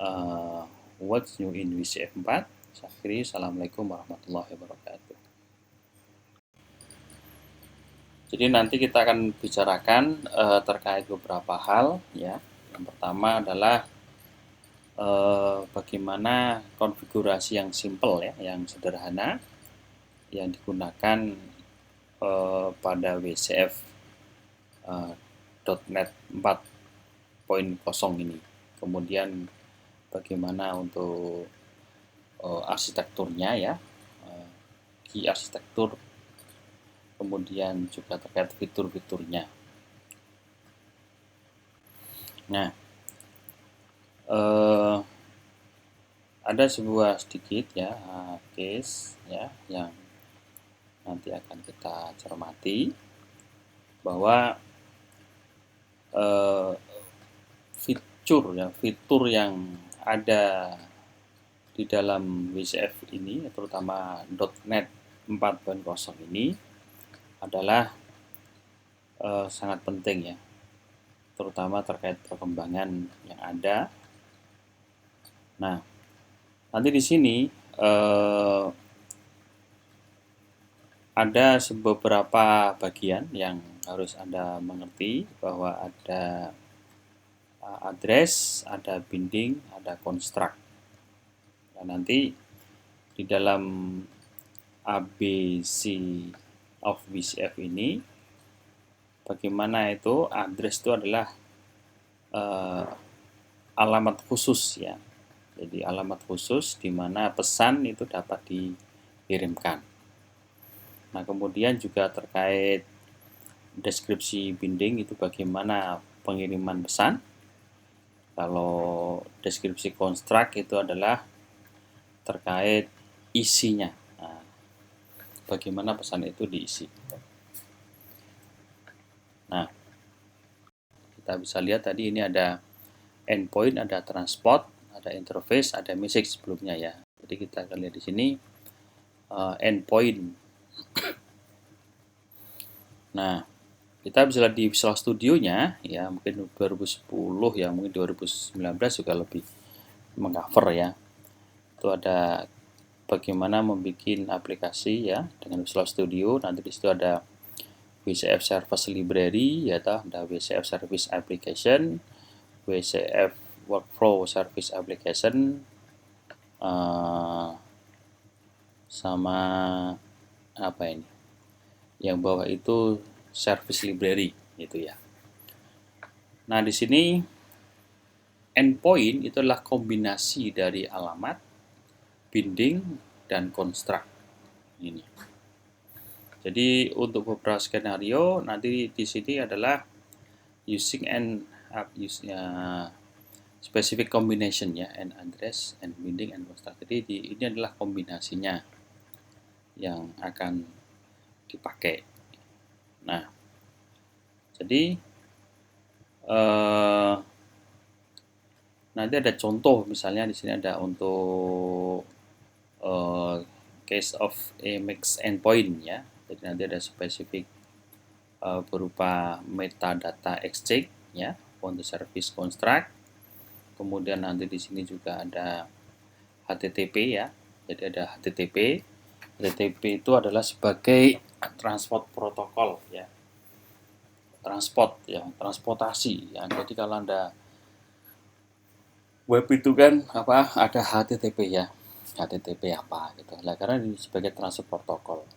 uh, What's New in WCF 4. Saya akhiri, Assalamualaikum warahmatullahi wabarakatuh. Jadi nanti kita akan bicarakan terkait beberapa hal ya. Yang pertama adalah bagaimana konfigurasi yang simple ya, yang sederhana yang digunakan pada WCF .NET 4.0 ini. Kemudian bagaimana untuk arsitekturnya ya, key arsitektur, kemudian juga terkait fitur-fiturnya. Nah, ada sebuah sedikit ya case ya yang nanti akan kita cermati, bahwa fitur yang ada di dalam WCF ini, terutama .NET 4.0 ini adalah sangat penting ya, terutama terkait perkembangan yang ada. Nah, nanti di sini ada beberapa bagian yang harus Anda mengerti, bahwa ada address, ada binding, ada construct. Nah, nanti di dalam ABC of WCF ini, bagaimana itu address itu adalah alamat khusus ya. Jadi alamat khusus di mana pesan itu dapat dikirimkan. Nah, kemudian juga terkait deskripsi binding itu bagaimana pengiriman pesan. Kalau deskripsi construct itu adalah terkait isinya. Nah, bagaimana pesan itu diisi. Nah, kita bisa lihat tadi ini ada endpoint, ada transport, ada interface, ada message sebelumnya ya. Jadi kita akan lihat di sini endpoint. Nah, kita bisa lihat di Visual Studio-nya ya, mungkin 2010 ya, mungkin 2019 juga lebih mengcover ya. Itu ada bagaimana membuat aplikasi ya dengan Visual Studio. Nanti di situ ada WCF Service Library ya, ada WCF Service Application, WCF Workflow Service Application, sama apa ini? Yang bawah itu Service Library gitu ya. Nah, di sini endpoint itu adalah kombinasi dari alamat, binding, dan construct ini. Jadi untuk beberapa skenario nanti di sini adalah using and specific combination ya, and address and binding and construct. Jadi ini adalah kombinasinya yang akan dipakai. Nah, jadi nanti ada contoh, misalnya di sini ada untuk case of a mixed endpoint ya. Jadi nanti ada spesifik berupa metadata exchange ya, on the service construct. Kemudian nanti di sini juga ada HTTP ya. Jadi ada HTTP. HTTP itu adalah sebagai transport protokol ya. Transportasi ya. Jadi kalau Anda web itu kan ada HTTP ya. HTTP apa gitu. Nah, karena ini sebagai transport protokol.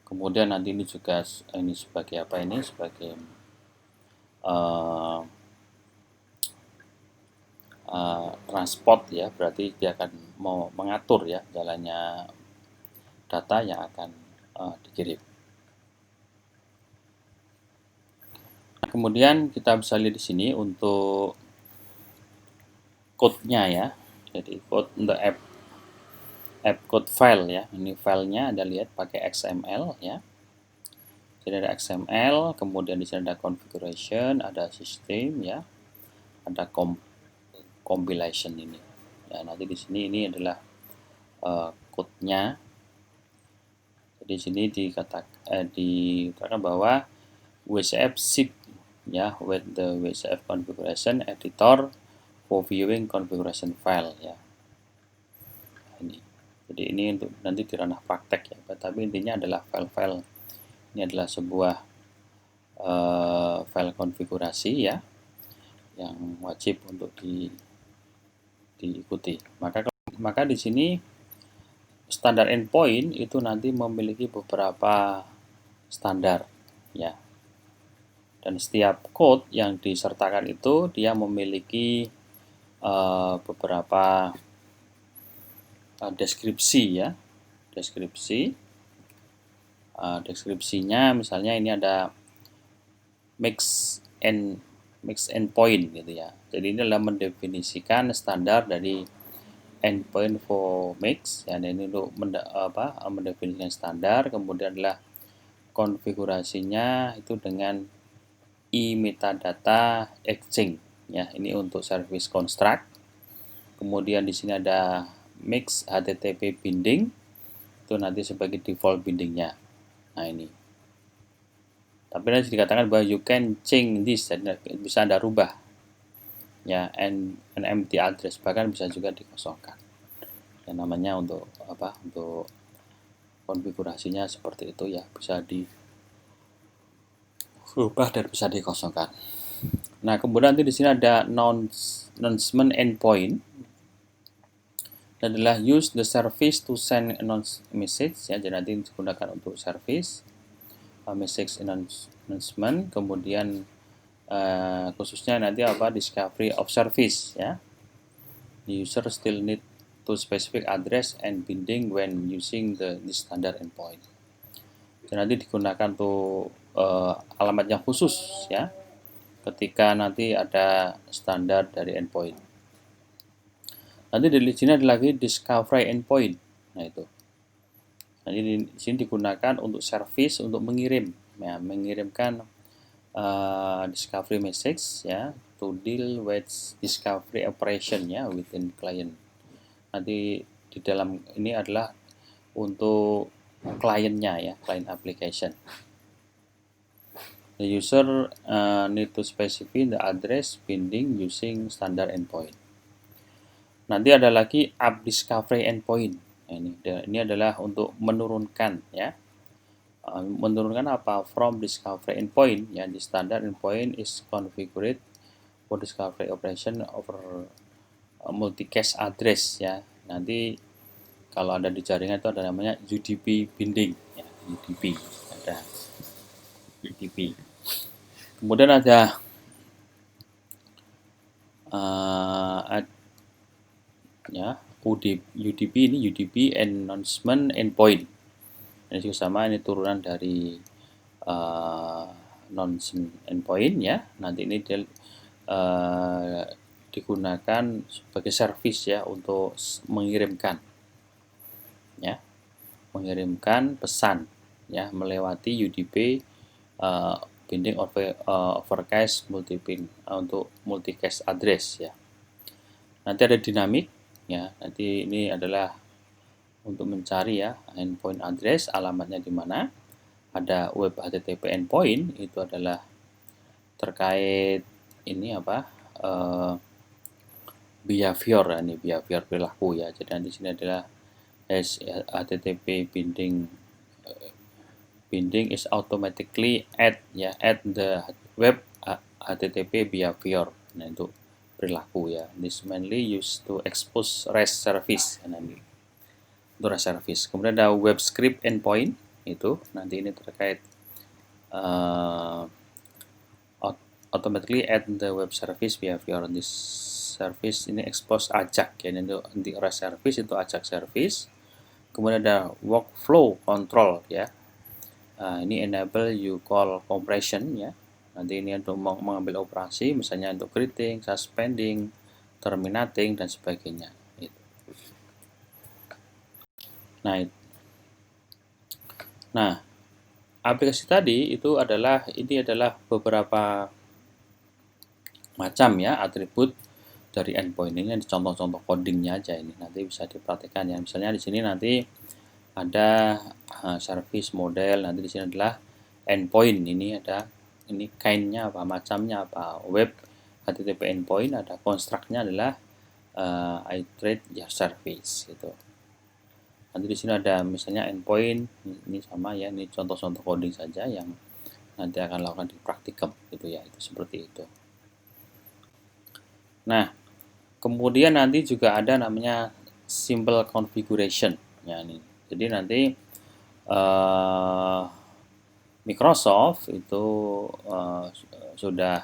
Kemudian nanti ini juga ini sebagai apa ini? Sebagai transport ya, berarti dia akan mau mengatur ya jalannya data yang akan dikirim. Nah, kemudian kita bisa lihat di sini untuk code-nya ya. Jadi code untuk app code file ya. Ini filenya Anda lihat pakai XML ya. Jadi ada XML, kemudian di sini ada configuration, ada system ya, ada compilation ini. Ya, nanti di sini ini adalah code-nya. Jadi di sini dikatakan bahwa WCF zip ya with the WCF configuration editor for viewing configuration file ya. Ini. Jadi ini untuk nanti di ranah praktek ya, tapi intinya adalah file-file. Ini adalah sebuah file konfigurasi ya, yang wajib untuk diikuti. Maka di sini standar endpoint itu nanti memiliki beberapa standar ya. Dan setiap code yang disertakan itu dia memiliki beberapa deskripsi ya. Deskripsinya misalnya ini ada mix endpoint gitu ya. Jadi ini adalah mendefinisikan standar dari endpoint for mix ya. Dan ini untuk mendefinisikan standar, kemudian adalah konfigurasinya itu dengan metadata exchange ya. Ini untuk service construct. Kemudian di sini ada mix HTTP binding, itu nanti sebagai default bindingnya. Nah ini. Tapi nanti dikatakan bahwa you can change this, bisa Anda rubah ya, and an empty address, bahkan bisa juga dikosongkan. Yang namanya untuk untuk konfigurasinya seperti itu ya, bisa dirubah dan bisa dikosongkan. Nah, kemudian nanti di sini ada announcement endpoint, adalah use the service to send message ya. Jadi nanti digunakan untuk service message announcement, kemudian khususnya nanti discovery of service ya. The user still need to specific address and binding when using the standard endpoint. Dan nanti digunakan untuk alamat yang khusus ya, ketika nanti ada standar dari endpoint. Nanti di sini ada lagi discovery endpoint. Nah itu. Nanti di sini digunakan untuk service untuk mengirim ya, mengirimkan discovery message ya, to deal with discovery operation ya within client. Nanti di dalam ini adalah untuk kliennya ya, client application. The user need to specify the address binding using standard endpoint. Nanti ada lagi up discovery endpoint. Nah, ini adalah untuk menurunkan ya. Menurunkan apa? From discovery endpoint ya, di standard endpoint is configured for discovery operation over multicast address ya. Nanti kalau ada di jaringan itu ada namanya UDP binding ya, UDP ada UDP. Kemudian ada ya UDP ini UDP announcement endpoint. Ini juga sama, ini turunan dari announcement endpoint ya. Nanti ini digunakan sebagai service ya, untuk mengirimkan ya, mengirimkan pesan ya melewati UDP binding overcast multipin untuk multicast address ya. Nanti ada dinamik ya, nanti ini adalah untuk mencari ya endpoint address, alamatnya di mana. Ada web HTTP endpoint, itu adalah terkait ini behavior, ini behavior perilaku ya. Jadi di sini adalah HTTP binding is automatically add the web HTTP behavior. Nah itu perilaku ya. This mainly used to expose REST service. Nah, ini untuk REST service. Kemudian ada web script endpoint, itu nanti ini terkait automatically add the web service behavior. This service ini expose AJAX ya, nanti REST service itu AJAX service. Kemudian ada workflow control ya. Ini enable you call compression ya. Nanti ini untuk mengambil operasi, misalnya untuk greeting, suspending, terminating dan sebagainya. Nah, aplikasi tadi itu adalah beberapa macam ya atribut dari endpoint. Ini contoh-contoh codingnya aja, ini nanti bisa diperhatikan ya. Misalnya di sini nanti ada service model, nanti di sini adalah endpoint. Ini ada ini kind-nya apa, macamnya apa, web HTTP endpoint, ada construct-nya adalah iterate your service gitu. Nanti di sini ada misalnya endpoint, ini sama ya, ini contoh-contoh coding saja yang nanti akan lakukan di praktikum gitu ya, itu seperti itu. Nah, kemudian nanti juga ada namanya simple configuration ya ini. Jadi nanti Microsoft itu sudah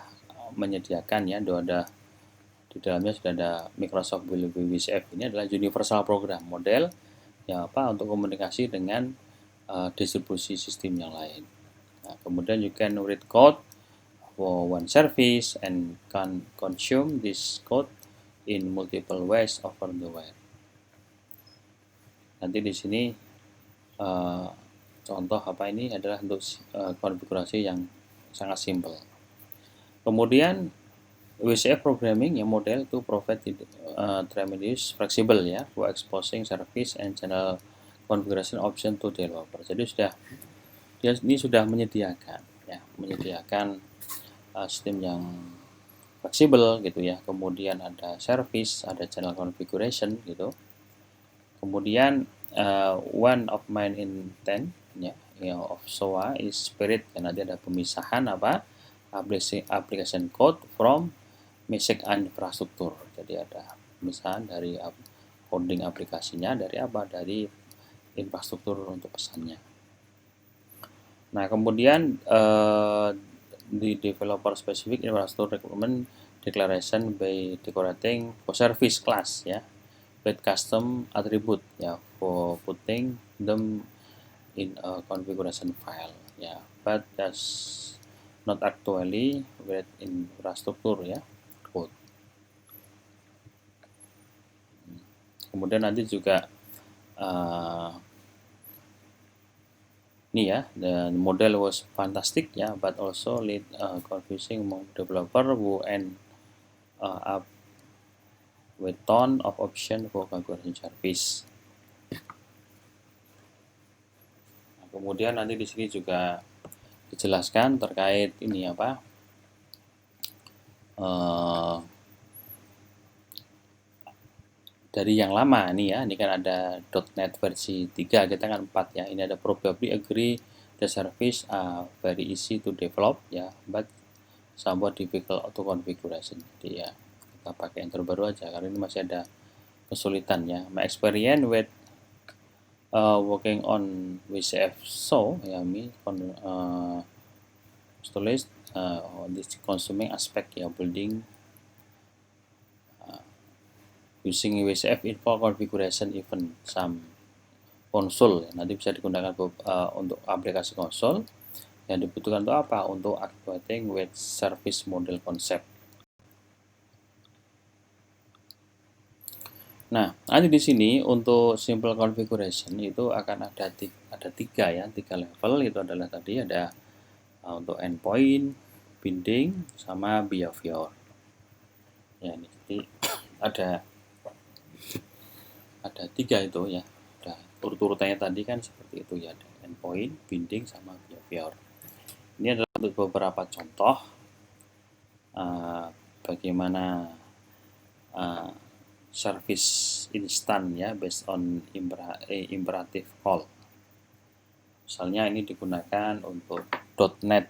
menyediakan ya, ada di dalamnya sudah ada Microsoft WCF. Ini adalah universal program model yang untuk komunikasi dengan distribusi sistem yang lain. Nah, kemudian you can read code for one service and can consume this code in multiple ways over the wire. Nanti di sini contoh ini adalah untuk konfigurasi yang sangat simple. Kemudian WCF programming yang model itu provide tremendous flexible ya for exposing service and channel configuration option to developer. Jadi ini sudah menyediakan sistem yang fleksibel gitu ya. Kemudian ada service, ada channel configuration gitu. Kemudian one of main intent of SOA is spirit, dan nanti ada pemisahan application code from basic infrastruktur. Jadi ada pemisahan dari coding aplikasinya dari infrastruktur untuk pesannya. Nah, kemudian di developer specific infrastructure requirement declaration by decorating for service class ya, with custom attribute ya for putting them in a configuration file ya, but that's not actually with infrastruktur ya code. Kemudian nanti juga ini ya, the model was fantastic ya, but also lead confusing among developer who end up with ton of option for configuration service. Nah, kemudian nanti di sini juga dijelaskan terkait ini dari yang lama nih ya, ini kan ada .NET versi 3, kita kan 4 ya. Ini ada probably agree the service very easy to develop ya, but somewhat difficult to configuration. Jadi ya kita pakai yang terbaru aja karena ini masih ada kesulitan ya. My experience with working on WCF so ya, tulis this consuming aspect ya, building using WCF info configuration even some konsol ya. Nanti bisa digunakan untuk aplikasi konsol yang dibutuhkan untuk apa? Untuk activating with service model concept. Nah, nanti di sini untuk simple configuration itu akan ada tiga level. Itu adalah tadi ada untuk endpoint, binding, sama behavior. Ya, ini jadi ada tiga itu ya. Urut-urutannya tadi kan seperti itu ya, ada endpoint, binding, sama behavior. Ini adalah untuk beberapa contoh bagaimana service instan ya based on imperative call. Misalnya ini digunakan untuk .NET,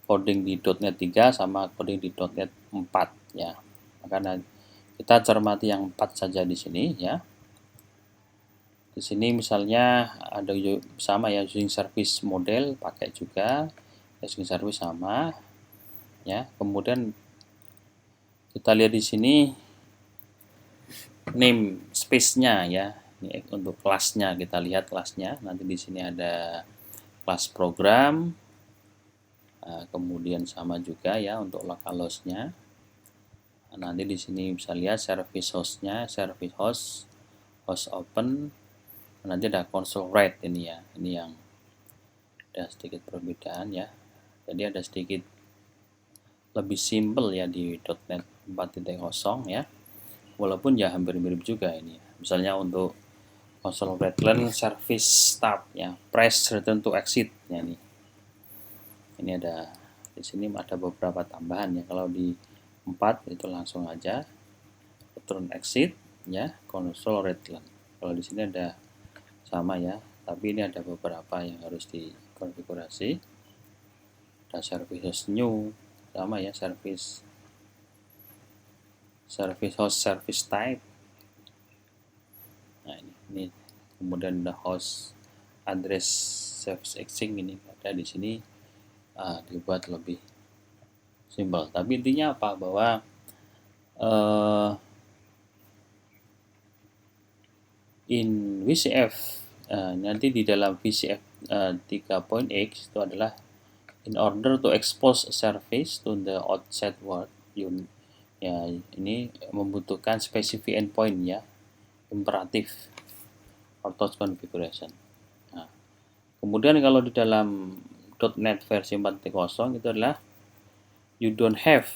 coding di .NET 3 sama coding di .NET 4 ya. Maka kita cermati yang 4 saja di sini ya. Di sini misalnya ada sama ya, using service model pakai juga, using service sama ya. Kemudian kita lihat di sini name space-nya ya. Ini untuk kelasnya, kita lihat kelasnya. Nanti di sini ada kelas program. Kemudian sama juga ya untuk localhost-nya. Nanti di sini bisa lihat service host-nya, service host open. Nanti ada console write ini ya. Ini yang ada sedikit perbedaan ya. Jadi ada sedikit lebih simple ya di .NET 4.0 ya. Walaupun ya hampir mirip juga ini. Misalnya untuk console write learn service start ya, press return to exit ya nih. Ini ada Di sini ada beberapa tambahan ya. Kalau di 4 itu langsung aja return exit ya, console readline. Kalau di sini ada sama ya, tapi ini ada beberapa yang harus dikonfigurasi. Ada services new sama ya, service host service type. Nah ini kemudian ada host address service exing, ini ada di sini dibuat lebih simpel. Tapi intinya apa, bahwa in VCF nanti di dalam VCF 3.x itu adalah in order to expose a service to the outside world ya, ini membutuhkan specific endpoint ya, imperatif auto configuration. Nah, kemudian kalau di dalam .NET versi 4.0 itu adalah you don't have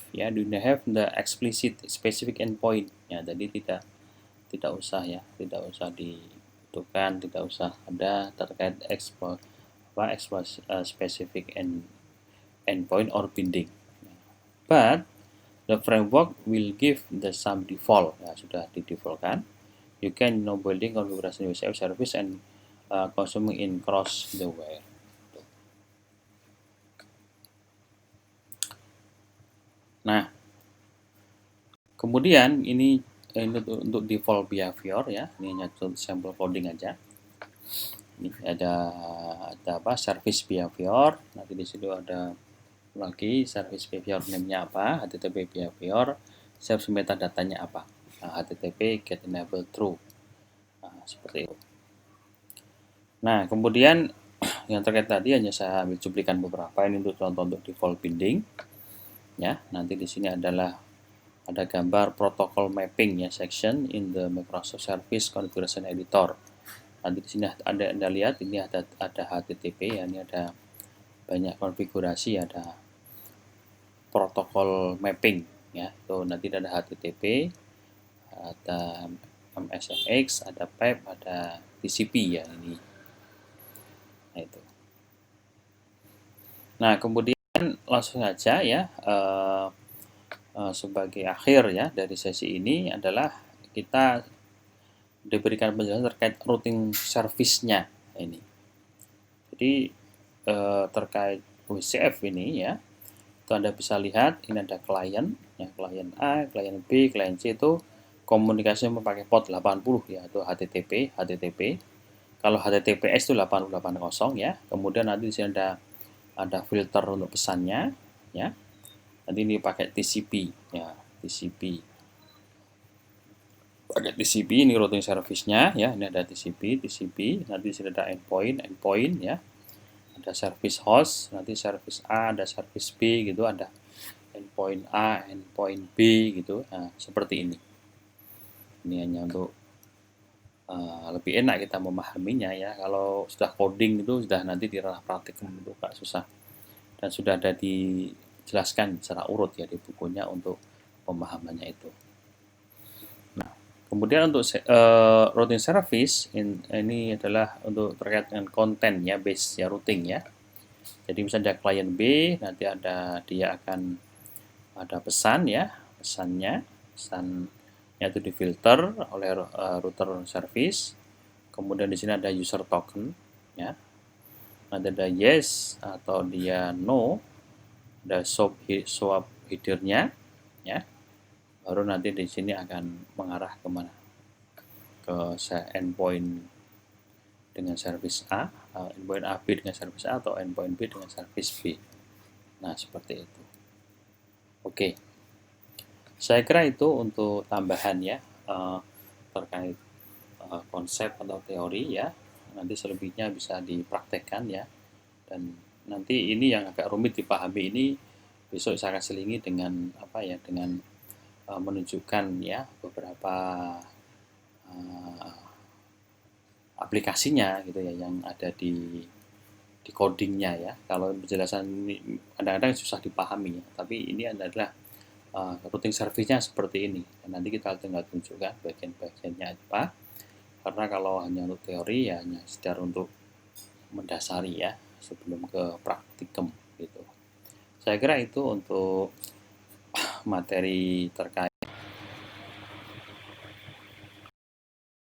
the explicit specific endpoint ya, jadi tidak usah dibutuhkan, tidak usah ada terkait expose specific endpoint or binding. But the framework will give the some default ya, sudah didefaultkan. You can building configuration with service and consuming in cross the wire. Nah, kemudian ini untuk default behavior ya, ini hanya sampel coding aja. Ini ada apa, service behavior. Nanti di situ ada lagi service behavior name-nya apa, HTTP behavior, service metadatanya apa. Nah, HTTP get enable true. Nah, seperti itu. Nah, kemudian yang terkait tadi hanya saya ambil cuplikan beberapa, ini untuk contoh untuk default binding. Ya, nanti di sini adalah ada gambar protokol mapping ya, section in the Microsoft Service Configuration Editor. Nanti di sini Anda lihat ini ada HTTP ya, ini ada banyak konfigurasi, ada protokol mapping ya. Tuh nanti ada HTTP, ada MSFX, ada PEP, ada TCP ya ini. Nah itu. Nah kemudian langsung saja ya, sebagai akhir ya dari sesi ini adalah kita diberikan penjelasan terkait routing service-nya ini. Jadi terkait WCF ini ya, itu Anda bisa lihat ini ada klien ya, klien A, klien B, klien C itu komunikasi memakai port 80 ya, itu HTTP. Kalau HTTPS itu 880 ya. Kemudian nanti di sini ada filter untuk pesannya ya. Nanti ini pakai TCP ya, TCP. Pakai TCP ini routing service-nya ya. Ini ada TCP. Nanti di sini ada endpoint ya. Ada service host, nanti service A, ada service B gitu, ada endpoint A, endpoint B gitu. Nah, seperti ini. Ini hanya untuk lebih enak kita memahaminya ya. Kalau sudah coding itu sudah nanti di ranah praktikum itu Kak susah. Dan sudah ada dijelaskan secara urut ya di bukunya untuk pemahamannya itu. Nah, kemudian untuk routing service ini adalah untuk terkait dengan konten ya, base ya, routing ya. Jadi misalnya klien B, nanti dia akan ada pesan ya, pesannya itu difilter oleh router service. Kemudian di sini ada user token ya. Nanti ada yes atau dia no, ada swap header-nya ya. Baru nanti di sini akan mengarah kemana? Ke endpoint dengan service A, endpoint AB dengan service A, atau endpoint B dengan service B. Nah, seperti itu. Oke. Saya kira itu untuk tambahan ya, terkait konsep atau teori ya. Nanti selebihnya bisa dipraktekkan ya. Dan nanti ini yang agak rumit dipahami ini besok saya akan selingi dengan apa ya, dengan menunjukkan ya beberapa aplikasinya gitu ya yang ada di codingnya ya. Kalau penjelasan ini kadang-kadang susah dipahami ya, tapi ini adalah routing service-nya seperti ini. Dan nanti kita tinggal tunjukkan bagian-bagiannya apa. Karena kalau hanya untuk teori ya hanya sekedar untuk mendasari ya sebelum ke praktikum gitu. Saya kira itu untuk materi terkait